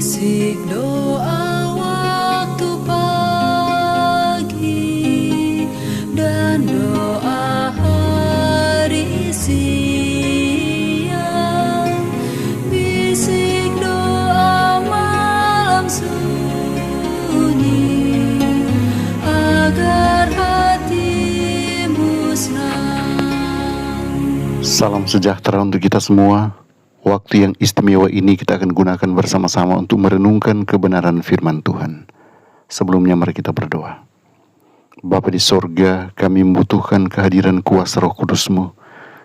Bisik doa waktu pagi dan doa hari siang, bisik doa malam sunyi agar hatimu senang. Salam sejahtera untuk kita semua. Waktu yang istimewa ini kita akan gunakan bersama-sama untuk merenungkan kebenaran firman Tuhan. Sebelumnya mari kita berdoa. Bapa di sorga, kami membutuhkan kehadiran kuasa Roh Kudus-Mu.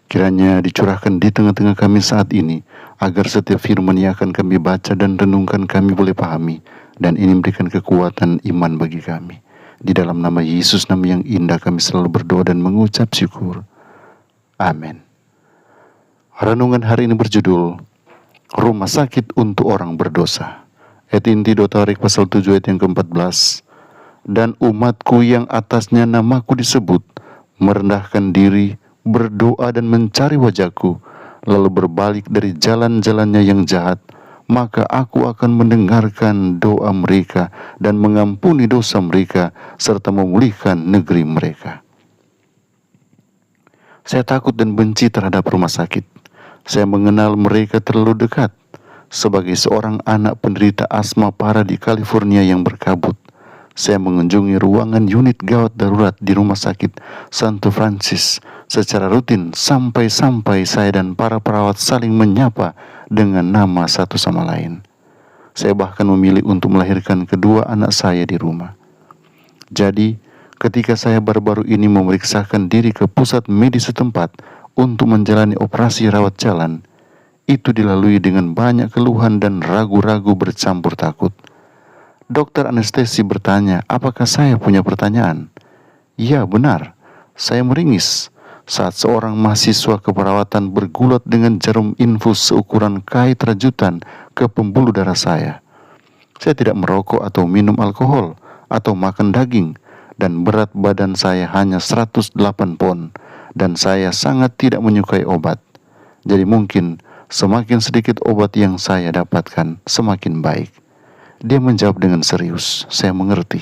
Kiranya dicurahkan di tengah-tengah kami saat ini, agar setiap firman yang akan kami baca dan renungkan kami boleh pahami, dan ini memberikan kekuatan iman bagi kami. Di dalam nama Yesus, nama yang indah, kami selalu berdoa dan mengucap syukur. Amin. Renungan hari ini berjudul Rumah Sakit untuk Orang Berdosa. Et inti Dotarik pasal 7 ayat yang ke-14. Dan umatku yang atasnya namaku disebut, merendahkan diri, berdoa dan mencari wajahku, lalu berbalik dari jalan-jalannya yang jahat, maka aku akan mendengarkan doa mereka dan mengampuni dosa mereka, serta memulihkan negeri mereka. Saya takut dan benci terhadap rumah sakit. Saya mengenal mereka terlalu dekat. Sebagai seorang anak penderita asma parah di California yang berkabut, saya mengunjungi ruangan unit gawat darurat di Rumah Sakit Santo Francis secara rutin sampai-sampai saya dan para perawat saling menyapa dengan nama satu sama lain. Saya bahkan memilih untuk melahirkan kedua anak saya di rumah. Jadi, ketika saya baru-baru ini memeriksakan diri ke pusat medis setempat untuk menjalani operasi rawat jalan, itu dilalui dengan banyak keluhan dan ragu-ragu bercampur takut. Dokter anestesi bertanya, apakah saya punya pertanyaan? Ya, benar. Saya meringis saat seorang mahasiswa keperawatan bergulat dengan jarum infus seukuran kait rajutan ke pembuluh darah saya. Saya tidak merokok atau minum alkohol atau makan daging, dan berat badan saya hanya 108 pon, dan saya sangat tidak menyukai obat. Jadi mungkin semakin sedikit obat yang saya dapatkan, semakin baik. Dia menjawab dengan serius, saya mengerti.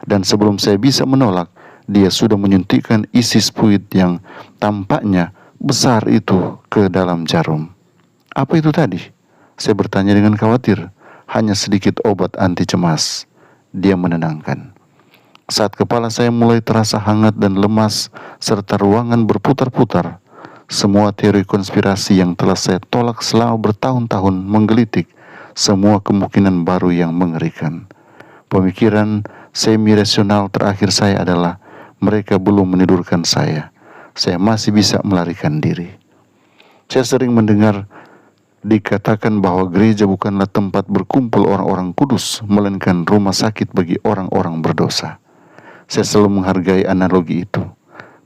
Dan sebelum saya bisa menolak, dia sudah menyuntikkan isi spuit yang tampaknya besar itu ke dalam jarum. Apa itu tadi? Saya bertanya dengan khawatir. Hanya sedikit obat anti cemas. Dia menenangkan. Saat kepala saya mulai terasa hangat dan lemas, serta ruangan berputar-putar, semua teori konspirasi yang telah saya tolak selama bertahun-tahun menggelitik, semua kemungkinan baru yang mengerikan. Pemikiran semi-rasional terakhir saya adalah, mereka belum menidurkan saya masih bisa melarikan diri. Saya sering mendengar dikatakan bahwa gereja bukanlah tempat berkumpul orang-orang kudus, melainkan rumah sakit bagi orang-orang berdosa. Saya selalu menghargai analogi itu.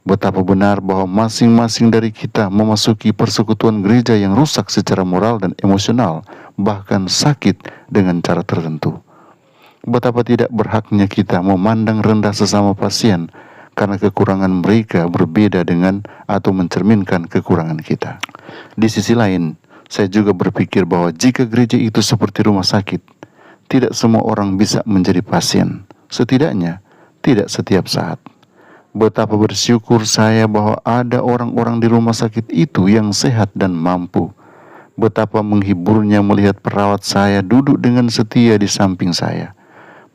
Betapa benar bahwa masing-masing dari kita memasuki persekutuan gereja yang rusak secara moral dan emosional, bahkan sakit dengan cara tertentu. Betapa tidak berhaknya kita memandang rendah sesama pasien karena kekurangan mereka berbeda dengan atau mencerminkan kekurangan kita. Di sisi lain, saya juga berpikir bahwa jika gereja itu seperti rumah sakit, tidak semua orang bisa menjadi pasien. Setidaknya tidak setiap saat. Betapa bersyukur saya bahwa ada orang-orang di rumah sakit itu yang sehat dan mampu. Betapa menghiburnya melihat perawat saya duduk dengan setia di samping saya,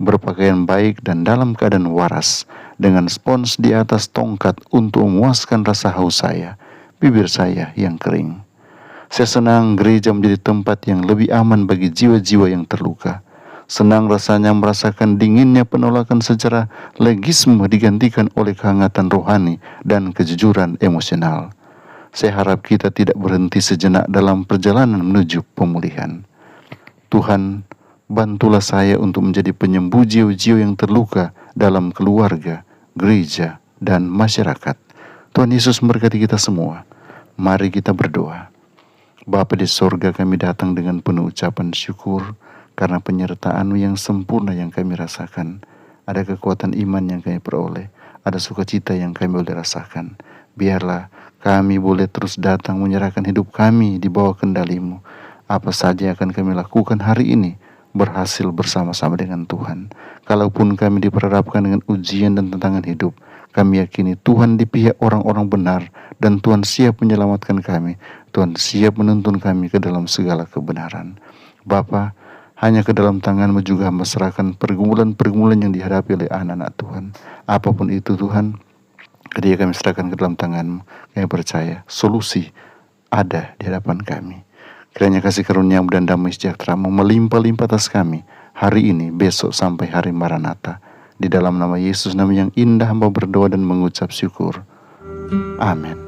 berpakaian baik dan dalam keadaan waras, dengan spons di atas tongkat untuk memuaskan rasa haus saya, bibir saya yang kering. Saya senang gereja menjadi tempat yang lebih aman bagi jiwa-jiwa yang terluka. Senang rasanya merasakan dinginnya penolakan secara legisme digantikan oleh kehangatan rohani dan kejujuran emosional. Saya harap kita tidak berhenti sejenak dalam perjalanan menuju pemulihan. Tuhan, bantulah saya untuk menjadi penyembuh jiwa-jiwa yang terluka dalam keluarga, gereja, dan masyarakat. Tuhan Yesus memberkati kita semua. Mari kita berdoa. Bapa di sorga, kami datang dengan penuh ucapan syukur karena penyertaan-Mu yang sempurna yang kami rasakan. Ada kekuatan iman yang kami peroleh, ada sukacita yang kami boleh rasakan. Biarlah kami boleh terus datang menyerahkan hidup kami di bawah kendali-Mu. Apa saja yang akan kami lakukan hari ini, berhasil bersama-sama dengan Tuhan. Kalaupun kami diperhadapkan dengan ujian dan tantangan hidup, kami yakini Tuhan di pihak orang-orang benar dan Tuhan siap menyelamatkan kami. Tuhan siap menuntun kami ke dalam segala kebenaran. Bapa, hanya ke dalam tangan-Mu juga hamba serahkan pergumulan-pergumulan yang dihadapi oleh anak-anak Tuhan. Apapun itu Tuhan, ketika kami serahkan ke dalam tangan-Mu, kami percaya solusi ada di hadapan kami. Kiranya kasih karunia-Mu dan damai sejahtera-Mu melimpah-limpah atas kami hari ini, besok, sampai hari Maranatha. Di dalam nama Yesus, nama yang indah, hamba berdoa dan mengucap syukur. Amin.